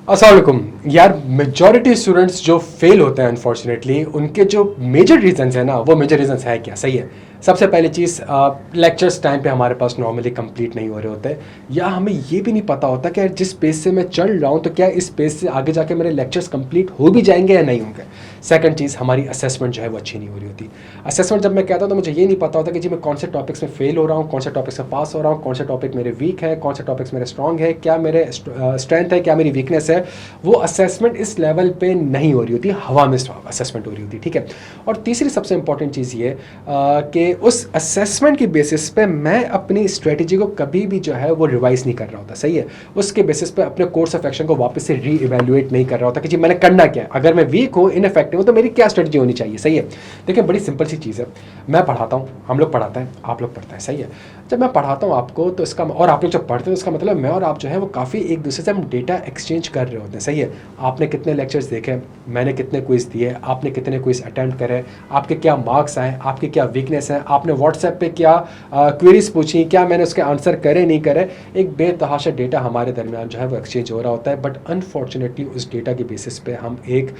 अस्सलाम वालेकुम यार। मेजॉरिटी स्टूडेंट्स जो फेल होते हैं अनफॉर्चुनेटली, उनके जो मेजर रीजंस है ना, वो मेजर रीजंस है क्या? सही है। सबसे पहली चीज़, लेक्चर्स टाइम पे हमारे पास नॉर्मली कंप्लीट नहीं हो रहे होते, या हमें ये भी नहीं पता होता कि जिस पेज से मैं चल रहा हूँ तो क्या इस पेज से आगे जाके मेरे लेक्चर्स कंप्लीट हो भी जाएंगे या नहीं होंगे। सेकंड चीज़, हमारी असेसमेंट जो है वो अच्छी नहीं हो रही होती। असेसमेंट जब मैं कहता हूँ तो मुझे ये नहीं पता होता कि जी मैं कौन से टॉपिक्स में फेल हो रहा हूँ, कौन से टॉपिक्स में पास हो रहा हूँ, कौन से टॉपिक मेरे वीक है, कौन से टॉपिक्स मेरे स्ट्रॉन्ग है, क्या मेरे स्ट्रेंथ है, क्या मेरी वीकनेस है। वो असेसमेंट इस लेवल पे नहीं हो रही होती, हवा में असेसमेंट हो रही होती, ठीक है। और तीसरी सबसे इंपॉर्टेंट चीज़ ये कि उस असेसमेंट की बेसिस पे मैं अपनी स्ट्रेटजी को कभी भी जो है वो रिवाइज नहीं कर रहा होता, सही है। उसके बेसिस पे अपने कोर्स ऑफ एक्शन को वापस से री इवेल्युएट नहीं कर रहा होता कि जी मैंने करना क्या है, अगर मैं वीक हूँ, इनफेक्टिव हूँ, तो मेरी क्या स्ट्रेटजी होनी चाहिए, सही है। देखिए बड़ी सिंपल सी चीज़ है, मैं पढ़ाता हूँ, हम लोग पढ़ाते हैं, आप लोग पढ़ते हैं, सही है। जब मैं पढ़ाता हूँ आपको तो इसका, और आप लोग जब पढ़ते हैं तो इसका मतलब मैं और आप जो है वो काफ़ी एक दूसरे से हम डेटा एक्सचेंज कर रहे होते हैं, सही है। आपने कितने लेक्चर्स देखे, मैंने कितने क्विज दिए, आपने कितने क्विज अटैम्प्ट करे, आपके क्या मार्क्स आए, आपके क्या वीकनेस हैं, आपने व्हाट्सएप पे क्या क्वेरीज पूछी, क्या मैंने उसके आंसर करे नहीं करे। एक बेतहाशा डेटा हमारे दरमियान जो है वो एक्सचेंज हो रहा होता है, बट अनफॉर्चुनेटली उस डेटा की बेसिस पे हम एक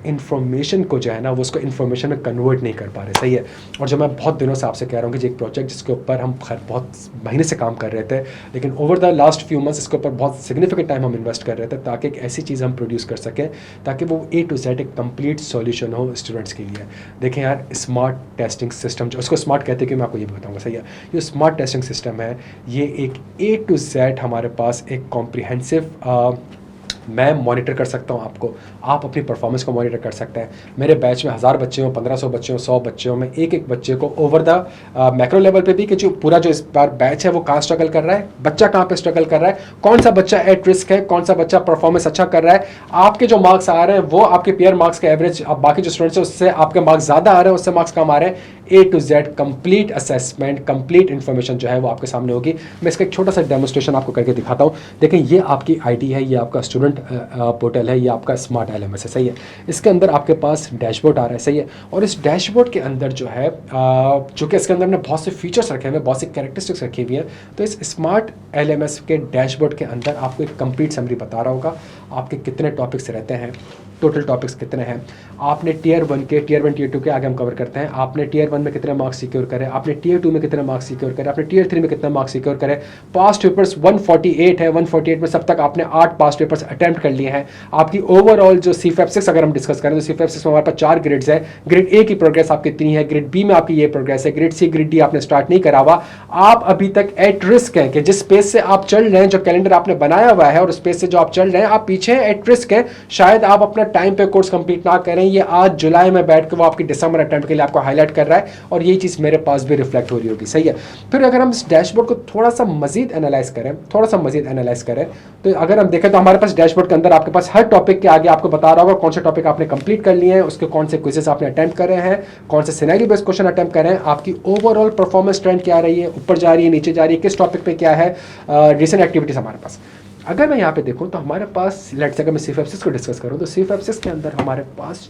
इन्फॉर्मेशन को जो है ना वो उसको इन्फॉर्मेशन में कन्वर्ट नहीं कर पा रहे, सही है। और जो मैं बहुत दिनों से आपसे कह रहा हूँ कि जी एक प्रोजेक्ट जिसके ऊपर हम बहुत महीने से काम कर रहे थे, लेकिन over the last few months इसके ऊपर बहुत सिग्निफिकेंट टाइम हम इन्वेस्ट कर रहे थे ताकि एक ऐसी चीज़ हम प्रोड्यूस कर सकें ताकि वो A to Z एक कंप्लीट सॉल्यूशन हो स्टूडेंट्स के लिए। देखें यार, स्मार्ट टेस्टिंग सिस्टम, जो उसको स्मार्ट कहते हैं कि मैं आपको ये बताऊँगा, सही है। ये स्मार्ट टेस्टिंग सिस्टम है, ये एक A to Z हमारे पास एक कॉम्प्रिहेंसिव, मैं मॉनिटर कर सकता हूँ आपको, आप अपनी परफॉर्मेंस को मॉनिटर कर सकते हैं। मेरे बैच में 1000 बच्चे हों, 1500 बच्चे हों, 100 बच्चे हों, मैं एक एक बच्चे को ओवर द मैक्रो लेवल पे भी कि जो पूरा जो इस बार बैच है वो कहाँ स्ट्रगल कर रहा है, बच्चा कहाँ पे स्ट्रगल कर रहा है, कौन सा बच्चा एट रिस्क है, कौन सा बच्चा परफॉर्मेंस अच्छा कर रहा है। आपके जो मार्क्स आ रहे हैं वो आपके पेयर मार्क्स के एवरेज, आप बाकी जो स्टूडेंट्स हैं उससे आपके मार्क्स ज़्यादा आ रहे हैं, उससे मार्क्स कम आ रहे हैं। A to Z complete assessment, complete information जो है वो आपके सामने होगी। मैं इसका एक छोटा सा डेमोस्ट्रेशन आपको करके दिखाता हूँ। देखें, ये आपकी आईडी है, ये आपका स्टूडेंट पोर्टल है, ये आपका स्मार्ट LMS है, सही है। इसके अंदर आपके पास डैशबोर्ड आ रहा है, सही है। और इस डैशबोर्ड के अंदर जो है चूँकि इसके अंदर हमने बहुत से फीचर्स रखे हुए हैं, बहुत सी कैरेक्टरिस्टिक्स रखी हुई हैं, तो इस स्मार्ट LMS के डैशबोर्ड के अंदर आपको एक कंप्लीट समरी बता रहा होगा आपके कितने टॉपिक्स रहते हैं, टोटल टॉपिक्स कितने हैं, आपने टियर 1 के, टियर 1 टियर 2 के आगे हम कवर करते हैं, आपने टियर 1 में कितने मार्क्स सिक्योर करे, आपने टियर 2 में कितने मार्क्स सिक्योर करे, आपने टियर 3 में कितने मार्क्स सिक्योर करे। पास्ट पेपर्स 148 है, 148 में सब तक आपने 8 पास्ट पेपर्स अटैम्प्ट कर लिए हैं। आपकी ओवरऑल जो CFEP 6 अगर हम डिस्कस करें तो CFEP 6 में हमारे पास 4 ग्रेड्स है। ग्रेड A की प्रोग्रेस आपकी इतनी है, ग्रेड B में आपकी ये प्रोग्रेस है, ग्रेड C ग्रेड D आपने स्टार्ट नहीं करा हुआ। आप अभी तक एट रिस्क है कि जिस पेज से आप चल रहे हैं, जो कैलेंडर आपने बनाया हुआ है और उस पेज से जो आप चल रहे हैं, आप पीछे एट रिस्क है। शायद आप अपना टाइम पे कोर्स कंप्लीट ना करें, ये आज जुलाई में बैठ के वो आपकी दिसंबर अटेम्प्ट के लिए आपको हाईलाइट कर रहा है, और ये चीज़ मेरे पास भी रिफ्लेक्ट हो रही होगी, सही है। फिर अगर हम इस डैशबोर्ड को थोड़ा सा मजीद एनालाइज करें, तो अगर हम देखें तो हमारे पास डैशबोर्ड के अंदर आपके पास हर टॉपिक के आगे आपको बता रहा होगा कौन से टॉपिक आपने कंप्लीट कर लिए हैं, उसके कौन से क्विजेस आपने अटेम्प्ट कर रहे हैं, कौन से सिनेरियो बेस्ड क्वेश्चन अटेम्प्ट कर रहे हैं, आपकी ओवरऑल परफॉर्मेंस ट्रेंड क्या रही है, ऊपर जा रही है, नीचे जा रही है, किस टॉपिक पे क्या है, रिसेंट एक्टिविटीज हमारे पास। अगर मैं यहाँ पे देखूँ तो हमारे पास, लेट्स से अगर मैं CFEP 6 को डिस्कस करूँ तो CFEP 6 के अंदर हमारे पास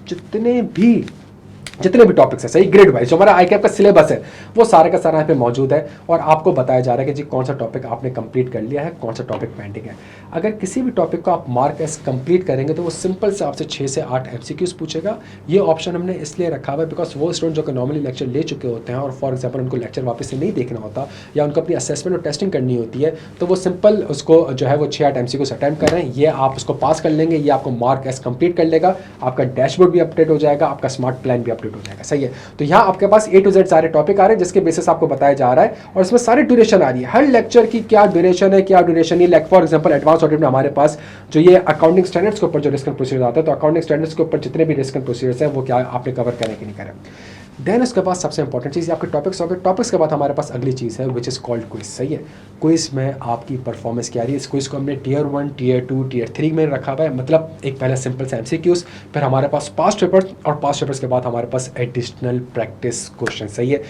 जितने भी टॉपिक्स है, सही, ग्रेड वाइज जो हमारा ICAP का सिलेबस है वो सारे का सारा यहाँ पे मौजूद है, और आपको बताया जा रहा है कि जी कौन सा टॉपिक आपने कंप्लीट कर लिया है, कौन सा टॉपिक पेंडिंग है। अगर किसी भी टॉपिक को आप मार्क एस कंप्लीट करेंगे तो वो सिंपल से आपसे 6 से 8 MCQs पूछेगा। ये ऑप्शन हमने इसलिए रखा हुआ है बिकॉज वो स्टूडेंट जो कि नॉर्मली लेक्चर ले चुके होते हैं और फॉर एग्जाम्पल उनको लेक्चर वापस से नहीं देखना होता या उनको अपनी असेसमेंट और टेस्टिंग करनी होती है, तो वो सिंपल उसको जो है वो 6-8 MCQs अटेम्प्ट कर रहे हैं, ये आप उसको पास कर लेंगे, ये आपको मार्क एस कंप्लीट कर लेगा, आपका डैशबोर्ड भी अपडेट हो जाएगा, आपका स्मार्ट प्लान भी अपडेट हो जाएगा, सही है। तो यहाँ आपके पास A to Z सारे टॉपिक आ रहे हैं जिसके बेसिस आपको बताया जा रहा है, और इसमें सारी ड्यूरेशन आ रही है, हर लेक्चर की क्या ड्यूरेशन है, क्या ड्यूरेशन नहीं। Like for example advance audit में हमारे पास जो ये अकाउंटिंग स्टैंडर्ड्स के ऊपर जो रिस्क एंड प्रोसीजर आता है, तो अकाउंटिंग स्टैंडर्ड्स के ऊपर जितने भी रिस्क एंड प्रोसीजर्स हैं वो क्या आपने कवर करें कि नहीं करें। देन उसके बाद सबसे इंपॉर्टेंट चीज़ आपके टॉपिक्स हो गए। टॉपिक्स के बाद हमारे पास अगली चीज़ है विच इज़ कॉल्ड क्विज, सही है। क्विज में आपकी परफॉर्मेंस क्या रही है। इस क्विज को हमने टियर 1, टियर 2, टियर 3 में रखा हुआ है, मतलब एक पहले सिंपल से MCQs, फिर हमारे पास पास्ट पेपर्स, और पास्ट पेपर्स के बाद हमारे पास एडिशनल प्रैक्टिस क्वेश्चन, सही है।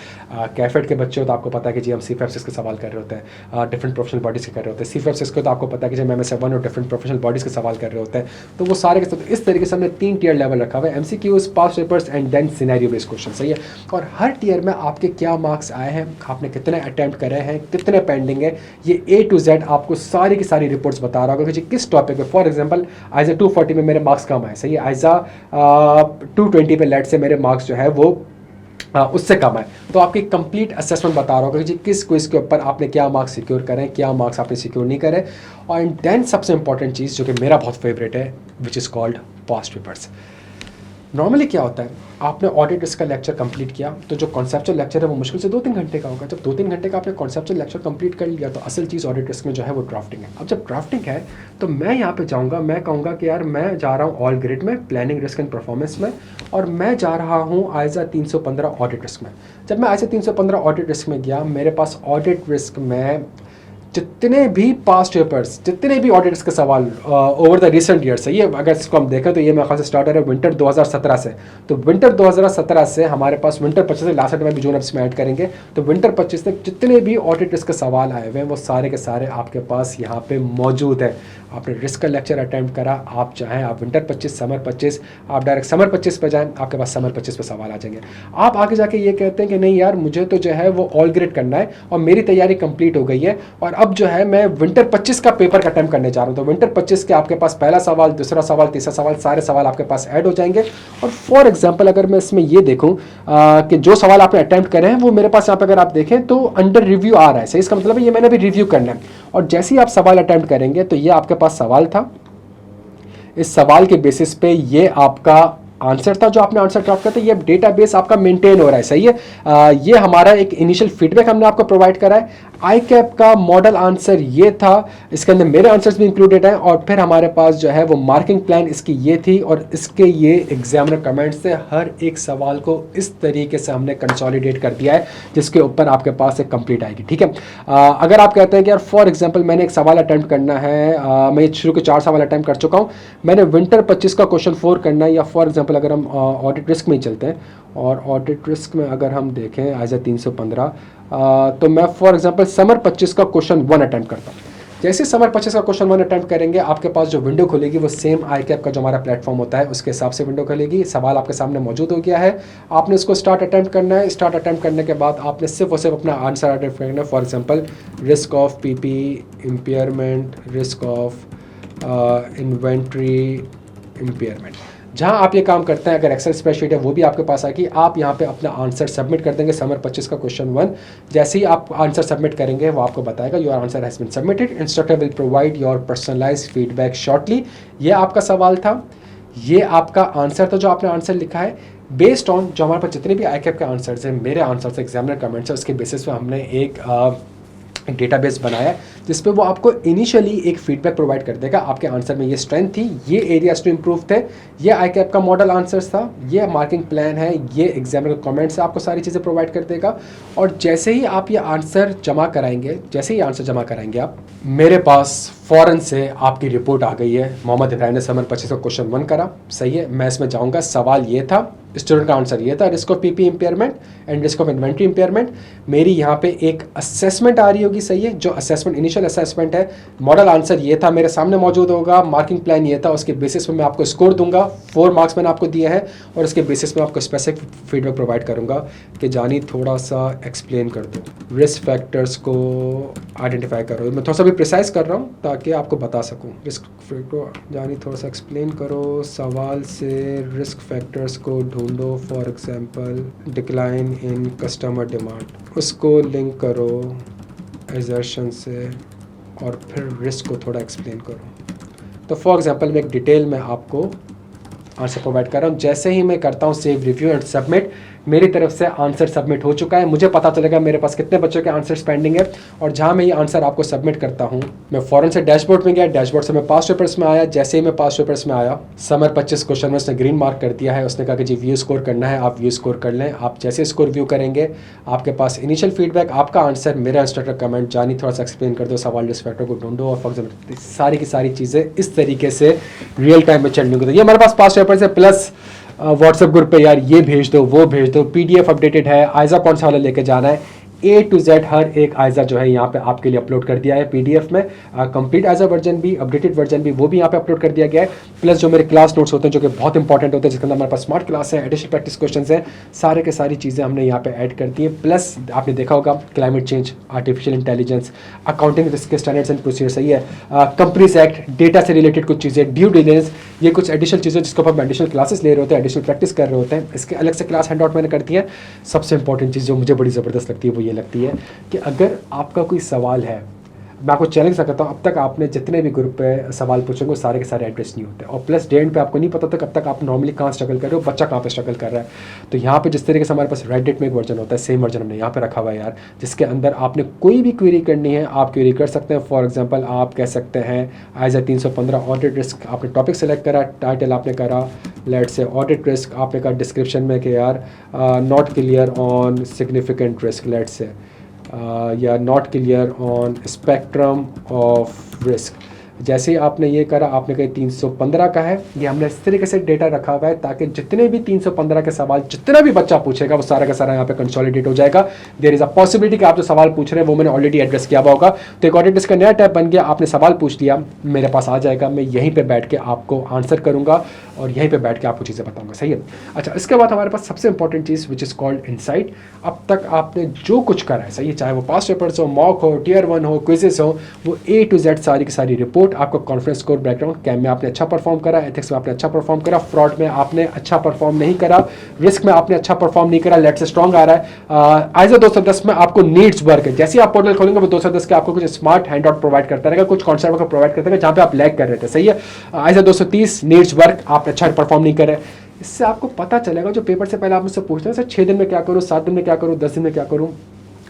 कैफेट के बच्चे हो तो आपको पता है कि जी हम CFEP 6 के सवाल कर रहे होते हैं, डिफरेंट प्रोफेशनल बॉडीज़ के कर रहे होते हैं। CFEP 6 को तो आपको पता है कि जब MS7 और डिफरेंट प्रोफेशनल बॉडीज़ के सवाल कर रहे होते हैं, तो वो सारे के साथ इस तरीके से हमने 3 टियर लेवल रखा हुआ है, MCQs, past papers and then scenario based question, सही है। है। और हर टीयर में आपके क्या मार्क्स आए हैं, आपने कितने अटैम्प्ट करे हैं, कितने पेंडिंग है, ये A to Z आपको सारी की सारी रिपोर्ट्स बता रहा होगा कि किस टॉपिक पे। फॉर एग्जांपल आइजा 240 में मेरे मार्क्स कम आए, सही है, आइजा 220 पे लेट से मेरे मार्क्स जो है वो उससे कम है, तो आपकी कंप्लीट असेसमेंट बता रहा होगा कि किस क्विज के ऊपर आपने क्या मार्क्स सिक्योर करें, क्या मार्क्स आपने सिक्योर नहीं करें। और देन सबसे इंपॉर्टेंट चीज़ जो कि मेरा बहुत फेवरेट है, which is called past papers. Normally क्या होता है, आपने ऑडिट रिस्क का लेक्चर कंप्लीट किया तो जो कॉन्सेप्चुअल लेक्चर है वो मुश्किल से 2-3 घंटे का होगा। जब 2-3 घंटे का आपने कॉन्सेप्चुअल लेक्चर कंप्लीट कर लिया तो असल चीज़ ऑडिट रिस्क में जो है वो ड्राफ्टिंग है। अब जब ड्राफ्टिंग है तो मैं यहाँ पे जाऊँगा, मैं कहूँगा कि यार मैं जा रहा हूँ ऑल ग्रिड में, प्लानिंग रिस्क एंड परफॉर्मेंस में, और मैं जा रहा हूँ आइजा 315 ऑडिट रिस्क में। जब मैं आइजा 315 ऑडिट रिस्क में गया, मेरे पास ऑडिट रिस्क में जितने भी पास्ट पेपर्स, जितने भी ऑडिट्स के सवाल ओवर द रिसेंट ईयर, सही है, अगर इसको हम देखें तो ये मेरे ख्याल से स्टार्टर है विंटर 2017 से। तो विंटर 2017 से हमारे पास विंटर 25 से लास्ट में भी जून इसमें ऐड करेंगे, तो विंटर 25 तक जितने भी ऑडिट रिस्क के सवाल आए हुए हैं वो सारे के सारे आपके पास यहाँ पे मौजूद है। आपने रिस्क का लेक्चर अटेम्प्ट करा, आप चाहें आप विंटर 25, समर 25, आप डायरेक्ट समर 25 पे जाएं, आपके पास समर 25 पे सवाल आ जाएंगे। आप आगे जाके ये कहते हैं कि नहीं यार मुझे तो जो है वो ऑल ग्रेड करना है और मेरी तैयारी कंप्लीट हो गई है और अब जो है मैं विंटर 25 का पेपर का अटेम्प्ट करने जा रहा हूँ। तो विंटर 25 के आपके पास पहला सवाल, दूसरा सवाल, तीसरा सवाल, सारे सवाल आपके पास ऐड हो जाएंगे। और फॉर एग्जाम्पल अगर मैं इसमें ये देखूँ कि जो सवाल आपने अटेम्प्ट करे हैं वो मेरे पास यहाँ पे अगर आप देखें तो अंडर रिव्यू आ रहा है, सही, इसका मतलब है ये मैंने अभी रिव्यू करना है। और जैसे ही आप सवाल अटेम्प्ट करेंगे तो ये आपके पास सवाल था, इस सवाल के बेसिस पे ये आपका आंसर था जो आपने आंसर ड्राफ्ट किया था, ये डेटाबेस आपका मेंटेन हो रहा है, सही है। ये हमारा एक इनिशियल फीडबैक हमने आपको प्रोवाइड करा है। आई कैप का मॉडल आंसर ये था, इसके अंदर मेरे आंसर्स भी इंक्लूडेड हैं। और फिर हमारे पास जो है वो मार्किंग प्लान इसकी ये थी और इसके ये एग्जामिनर कमेंट्स थे। हर एक सवाल को इस तरीके से हमने कंसोलिडेट कर दिया है जिसके ऊपर आपके पास एक कंप्लीट आएगी, ठीक है। अगर आप कहते हैं कि यार फॉर एग्जाम्पल मैंने एक सवाल अटैम्प्ट करना है, मैं शुरू के 4 सवाल अटैम्प्ट कर चुका हूँ, मैंने विंटर 25 का क्वेश्चन 4 करना है, या फॉर एग्जाम्पल अगर हम ऑडिट रिस्क में ही चलते हैं और ऑडिट रिस्क में अगर हम देखें आइजा 315, तो मैं फॉर एग्जांपल समर 25 का क्वेश्चन 1 अटेम्प्ट करता हूँ। जैसे समर 25 का क्वेश्चन 1 अटेम्प्ट करेंगे आपके पास जो विंडो खुलेगी वो सेम आई कैप का जो हमारा प्लेटफॉर्म होता है उसके हिसाब से विंडो खुलेगी। सवाल आपके सामने मौजूद हो गया है, आपने इसको स्टार्ट अटेम्प्ट करना है। स्टार्ट अटेम्प्ट करने के बाद आपने सिर्फ और सिर्फ अपना आंसर अटेम्प्ट करना है। For example risk of PP impairment, risk of inventory impairment. जहाँ आप ये काम करते हैं, अगर एक्सेल स्प्रेडशीट है वो भी आपके पास आएगी, आप यहाँ पे अपना आंसर सबमिट कर देंगे समर 25 का क्वेश्चन 1। जैसे ही आप आंसर सबमिट करेंगे वो आपको बताएगा your answer has been submitted, instructor will provide your personalised feedback shortly. ये आपका सवाल था, ये आपका आंसर था जो आपने आंसर लिखा है। बेस्ड ऑन जो हमारे पास जितने भी आई कैप के आंसर्स हैं, मेरे आंसर्स, एग्जामिनर कमेंट्स है, उसके बेसिस पे हमने एक डेटाबेस बनाया जिस पे वो आपको इनिशियली एक फीडबैक प्रोवाइड कर देगा। आपके आंसर में ये स्ट्रेंथ थी, ये एरियाज टू इम्प्रूव थे, ये आई कैप का मॉडल आंसर्स था, ये मार्किंग प्लान है, ये एग्जामिनर कमेंट्स है, आपको सारी चीज़ें प्रोवाइड कर देगा। और जैसे ही आप ये आंसर जमा कराएंगे, जैसे ही आंसर जमा कराएंगे आप, मेरे पास फ़ौरन से आपकी रिपोर्ट आ गई है, मोहम्मद इब्राहिम ने समर 25 का क्वेश्चन 1 करा, सही है। मैं इसमें जाऊँगा, सवाल ये था, स्टूडेंट का आंसर ये था, risk of PP impairment and risk of inventory impairment. मेरी यहाँ पे एक असेसमेंट आ रही होगी, सही है, जो असेसमेंट इनिशियल असेसमेंट है, मॉडल आंसर ये था, मेरे सामने मौजूद होगा, मार्किंग प्लान ये था, उसके बेसिस पे मैं आपको स्कोर दूंगा, 4 मार्क्स मैंने आपको दिए हैं और उसके बेसिस पे आपको स्पेसिफिक फीडबैक प्रोवाइड करूंगा कि जानी थोड़ा सा एक्सप्लेन कर दो, रिस्क फैक्टर्स को आइडेंटिफाई करो। मैं थोड़ा सा भी प्रिसाइज कर रहा हूँ ताकि आपको बता सकूँ। रिस्क को जानी थोड़ा सा एक्सप्लेन करो, सवाल से रिस्क फैक्टर्स को ढूंढो, for example decline in customer demand, उसको लिंक करो एजर्शन से और फिर रिस्क को थोड़ा एक्सप्लेन करो। तो फॉर एग्जांपल मैं एक डिटेल में आपको आंसर प्रोवाइड कर रहा हूँ। जैसे ही मैं करता हूँ सेव रिव्यू एंड सबमिट, मेरी तरफ से आंसर सबमिट हो चुका है। मुझे पता चलेगा मेरे पास कितने बच्चों के आंसर्स पेंडिंग है और जहाँ मैं ये आंसर आपको सबमिट करता हूँ, मैं फ़ौरन से डैशबोर्ड में गया, डैशबोर्ड से मैं पास्ट पेपर्स में आया। जैसे ही मैं पास्ट पेपर्स में आया, समर 25 क्वेश्चन में उसने ग्रीन मार्क कर दिया है, उसने कहा कि जी व्यू स्कोर करना है, आप व्यू स्कोर कर लें। आप जैसे स्कोर व्यू करेंगे आपके पास इनिशियल फीडबैक, आपका आंसर, मेरा इंस्ट्रक्टर कमेंट, जानी थोड़ा सा एक्सप्लेन कर दो, सवाल रिस्क फैक्टर को ढूंढो, और फॉर एग्जाम्पल सारी की सारी चीज़ें इस तरीके से रियल टाइम में चलनी होगी। तो ये हमारे पास पास्ट पेपर्स है, प्लस व्हाट्सएप ग्रुप पे यार ये भेज दो, वो भेज दो, PDF अपडेटेड है, आइजा कौन सा वाला लेके जाना है, A to Z हर एक आइजा जो है यहाँ पे आपके लिए अपलोड कर दिया है PDF में। कंप्लीट आइजा वर्जन भी, अपडेटेड वर्जन भी, वो भी यहाँ पे अपलोड कर दिया गया है। प्लस जो मेरे क्लास नोट्स होते हैं जो कि बहुत इंपॉर्टेंट होते हैं, जिसके अंदर हमारे पास स्मार्ट क्लास है, एडिशनल प्रैक्टिस क्वेश्चन है, सारे के सारी चीज़ें हमने यहाँ पे ऐड कर दी हैं। प्लस आपने देखा होगा climate change, artificial intelligence, accounting risk के स्टैंडर्ड्स एंड प्रोसीजर, सही है, कंपनीज एक्ट, डेटा से रिलेटेड कुछ चीज़ें, ड्यू डिलिजेंस, ये कुछ एडिशनल चीज़ें जिसको हम एडिशनल क्लासेस ले रहे होते हैं, एडिशनल प्रैक्टिस कर रहे होते हैं। इसके अलग से क्लास हैंड आउट मैंने कर दी है। सबसे इंपॉर्टेंट चीज़ जो मुझे बड़ी ज़बरदस्त लगती है वो ये लगती है कि अगर आपका कोई सवाल है, मैं आपको चैलेंज करता हूँ, अब तक आपने जितने भी ग्रुप पे सवाल पूछेंगे वो सारे के सारे एड्रेस नहीं होते, और प्लस डे एंड पे आपको नहीं पता था कब तक आप नॉर्मली कहाँ स्ट्रगल कर रहे हो, बच्चा कहाँ पे स्ट्रगल कर रहा है। तो यहाँ पे जिस तरीके से हमारे पास रेडिट में एक वर्जन होता है, सेम वर्जन हमने यहाँ पे रखा हुआ है यार, जिसके अंदर आपने कोई भी क्वेरी करनी है आप क्वेरी कर सकते हैं। फॉर एग्जाम्पल आप कह सकते हैं ISA 315 ऑडिट रिस्क, आपने टॉपिक सेलेक्ट करा, टाइटल आपने करा लेट से ऑडिट रिस्क, आपने कहा डिस्क्रिप्शन में कि यार not clear on significant risk late से, या not clear on spectrum of risk. जैसे ही आपने ये करा, आपने कहा 315 का है, ये हमने इस तरीके से डेटा रखा हुआ है ताकि जितने भी 315 के सवाल जितना भी बच्चा पूछेगा वो सारा का सारा यहाँ पे कंसोलिडेट हो जाएगा। देयर इज अ पॉसिबिलिटी कि आप जो सवाल पूछ रहे हैं वो मैंने ऑलरेडी एड्रेस किया हुआ होगा। तो एक ऑडिट इसका नया टैब बन गया, आपने सवाल पूछ लिया, मेरे पास आ जाएगा, मैं यहीं पर बैठ के आपको आंसर करूँगा और यहीं पर बैठ के आपको चीज़ें बताऊँगा, सही है। अच्छा, इसके बाद हमारे पास सबसे important cheese which is called insight. अब तक आपने जो कुछ करा है, सही है, चाहे वो पास्ट पेपर्स हो, मॉक हो, टियर 1 हो, क्विजेस हो, वो A to Z सारी की सारी रिपोर्ट आपको कॉन्फ्रेंस स्कोर, बैकग्राउंड, कैम में आपने अच्छा परफॉर्म करा, एथिक्स में आपने अच्छा परफॉर्म करा, फ्रॉड में आपने अच्छा परफॉर्म नहीं करा, रिस्क में आपने अच्छा परफॉर्म नहीं करा, लेट से स्ट्रॉन्ग आ रहा है। ISA 210 में आपको नीड्स वर्क है, जैसे ही आप पोर्टल खोलेंगे वो 210 के आपको कुछ स्मार्ट हैंड आउट प्रोवाइड करता रहेगा, कुछ कॉन्सेप्ट को प्रोवाइड करता रहेगा जहाँ पे आप लैग कर रहे थे, सही है। ISA 230 नीड्स वर्क, आपने अच्छा परफॉर्म नहीं करे। इससे आपको पता चलेगा, जो पेपर से पहले आप मुझसे पूछते हैं सर 6 दिन में क्या करूँ, 7 दिन में क्या करूँ, 10 दिन में क्या करूँ,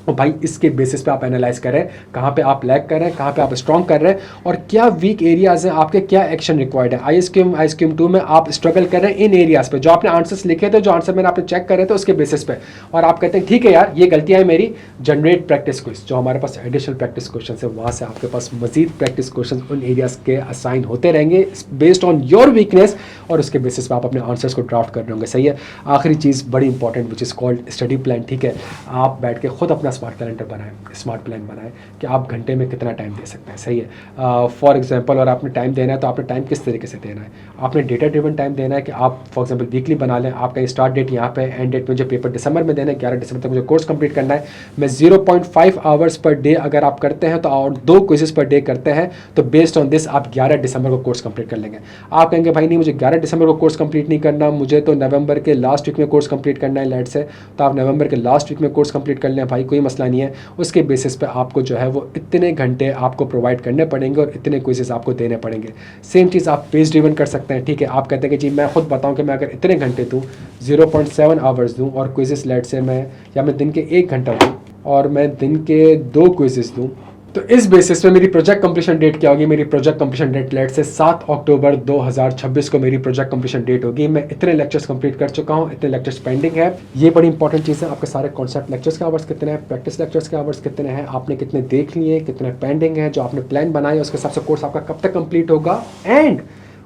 और भाई इसके बेसिस पे आप एनालाइज करें कहाँ पे आप लैग कर रहे हैं, कहाँ पे आप स्ट्रॉन्ग कर रहे हैं, और क्या वीक एरियाज हैं, आपके क्या एक्शन रिक्वायर्ड है। ISQM 2 में आप स्ट्रगल कर रहे हैं इन एरियाज पे, जो आपने आंसर्स लिखे थे, जो आंसर मैंने आपने चेक कर रहे थे उसके बेसिस पे, और आप कहते हैं ठीक है यार ये गलतियाँ है मेरी, जनरेट प्रैक्टिस क्वेश्चन, जो हमारे पास एडिशनल प्रैक्टिस क्वेश्चन है वहाँ से आपके पास मजीद प्रैक्टिस क्वेश्चन उन एरियाज के असाइन होते रहेंगे बेस्ड ऑन योर वीकनेस, और उसके बेसिस पे आप अपने आंसर्स को ड्राफ्ट कर रहे होंगे, सही है। आखिरी चीज़ बड़ी important which is called study plan, ठीक है। आप बैठ के खुद अपना स्मार्ट कैलेंडर बनाएं, स्मार्ट प्लान बनाएं कि आप घंटे में कितना टाइम दे सकते हैं, सही है। फॉर एग्जांपल, और आपने टाइम देना है तो आपने टाइम किस तरीके से देना है, आपने डेटा ड्रिवन टाइम देना है कि आप फॉर एग्जांपल वीकली बना लें, आपका स्टार्ट डेट यहाँ पे, एंड डेट मुझे पेपर दिसंबर में देना है, 11 दिसंबर तक मुझे कोर्स कंप्लीट करना है। मैं 0.5 आवर्स पर डे अगर आप करते हैं तो, और 2 क्विजेस पर डे करते हैं तो बेस्ड ऑन दिस आप 11 दिसंबर को कोर्स कंप्लीट कर लेंगे। आप कहेंगे भाई नहीं मुझे 11 दिसंबर को कोर्स कंप्लीट नहीं करना, मुझे तो नवंबर के लास्ट वीक में कोर्स कंप्लीट करना है लेट से, तो आप नवंबर के लास्ट वीक में कोर्स कंप्लीट कर लें, भाई कोई मसला नहीं है। उसके बेसिस पे आपको जो है वो इतने घंटे आपको प्रोवाइड करने पड़ेंगे और इतने क्विजेस आपको देने पड़ेंगे। सेम चीज़ आप पेज ड्रिवन कर सकते हैं, ठीक है। आप कहते हैं कि जी मैं खुद बताऊं कि मैं अगर इतने घंटे दूं, 0.7 आवर्स दूं, और क्विजेस लेट से मैं, या मैं दिन के 1 घंटा दूं और मैं दिन के 2 क्विजेस दूं, तो इस बेसिस पे मेरी प्रोजेक्ट कंप्लीशन डेट क्या होगी। मेरी प्रोजेक्ट कंप्लीशन डेट लेट से 7 अक्टूबर 2026 को मेरी प्रोजेक्ट कंप्लीशन डेट होगी। मैं इतने लेक्चर्स कंप्लीट कर चुका हूँ, इतने लेक्चर्स पेंडिंग है। ये बड़ी इंपॉर्टेंट चीज़ है। आपके सारे कॉन्सेप्ट लेक्चर्स के आवर्स कितने हैं, प्रैक्टिस लेक्चर्स के आवर्स कितने हैं, आपने कितने देख लिए, कितने पेंडिंग है, जो आपने प्लान बनाया उसके हिसाब से कोर्स आपका कब तक कंप्लीट होगा, एंड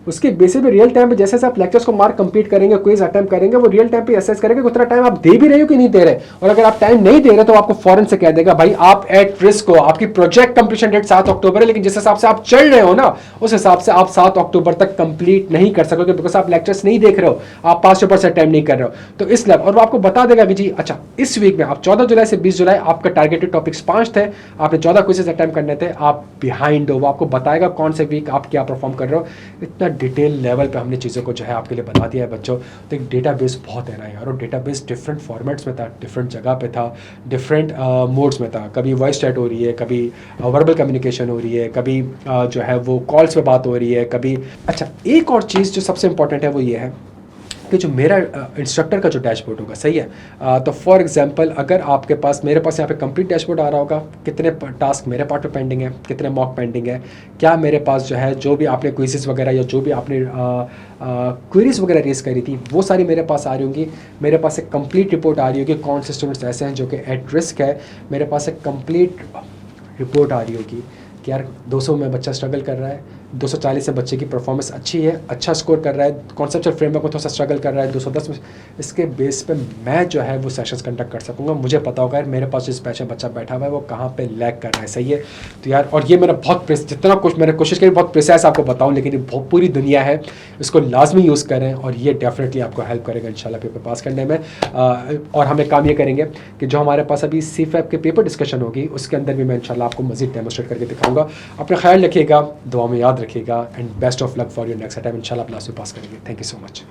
उसके बेसिस पे रियल टाइम पे जैसे आप लेक्चर्स को मार्क कंप्लीट करेंगे, क्विज अटेम्प्ट करेंगे, वो रियल टाइम पे असेस करेंगे कि उतना टाइम आप दे भी रहे हो कि नहीं दे रहे। और अगर आप टाइम नहीं दे रहे तो आपको फौरन से कह देगा भाई आप एट रिस्क हो, आपकी प्रोजेक्ट कंप्लीशन डेट 7 अक्टूबर है, लेकिन जिस हिसाब से आप चल रहे हो ना उस हिसाब से आप 7 अक्टूबर तक कंप्लीट नहीं कर सकोगे, बिकॉज आप लेक्चर्स नहीं देख रहे हो, आप 5% अटेम्प्ट नहीं कर रहे हो। तो इस लेवल, और वो आपको बता देगा कि जी अच्छा इस वीक में आप 14 जुलाई से 20 जुलाई आपका टारगेटेड टॉपिक्स 5 थे, आपने 14 क्विजेस अटेम्प्ट करने थे, आप बिहाइंड हो। वो आपको बताएगा कौन से वीक आप क्या परफॉर्म कर रहे हो। इतना डिटेल लेवल पे हमने चीज़ों को जो है आपके लिए बता दिया है बच्चों। तो एक डेटाबेस बहुत है ना यार, और डेटाबेस डिफरेंट फॉर्मेट्स में था, डिफरेंट जगह पे था, डिफरेंट मोड्स में था। कभी वॉइस चैट हो रही है, कभी वर्बल कम्युनिकेशन हो रही है, कभी जो है वो कॉल्स पे बात हो रही है, कभी। अच्छा, एक और चीज़ जो सबसे इंपॉर्टेंट है वो ये है कि जो मेरा इंस्ट्रक्टर का जो डैशबोर्ड होगा, सही है। तो फॉर एग्जांपल अगर आपके पास, मेरे पास यहाँ पे कंप्लीट डैशबोर्ड आ रहा होगा, कितने टास्क मेरे पार्ट पे पेंडिंग है, कितने मॉक पेंडिंग है, क्या मेरे पास जो है जो भी आपने क्विजेस वगैरह या जो भी आपने क्वेरीज वगैरह रेस करी थी वो सारी मेरे पास आ रही होंगी। मेरे पास एक कंप्लीट रिपोर्ट आ रही होगी, कौन से स्टूडेंट्स ऐसे हैं जो कि एट रिस्क है। मेरे पास एक कंप्लीट रिपोर्ट आ रही होगी कि यार 200 में बच्चा स्ट्रगल कर रहा है, 240 से बच्चे की परफॉर्मेंस अच्छी है, अच्छा स्कोर कर रहा है, कॉन्सेप्चुअल फ्रेमवर्क में थोड़ा सा स्ट्रगल कर रहा है 210 में, इसके बेस पे मैं जो है वो सेशंस कंडक्ट कर सकूँगा। मुझे पता होगा यार मेरे पास जिस पैसे बच्चा बैठा हुआ है वो कहाँ पे लैग कर रहा है, सही है। तो यार और ये मेरा बहुत जितना कुछ मैंने कोशिश की बहुत प्रिसाइज आपको बताऊँ, लेकिन ये बहुत पूरी दुनिया है, इसको लाजमी यूज़ करें और ये डेफिनेटली आपको हेल्प करेगा इंशाल्लाह पेपर पास करने में। और हम एक काम ये करेंगे कि जो हमारे पास अभी CFAP के पेपर डिस्कशन होगी उसके अंदर भी मैं इंशाल्लाह आपको मज़ीद डेमोस्ट्रेट करके दिखाऊंगा। अपना ख्याल रखिएगा, दुआ में याद रखिएगा and best of luck for your next time. इंशाल्लाह अपना पास करेंगे। Thank you so much.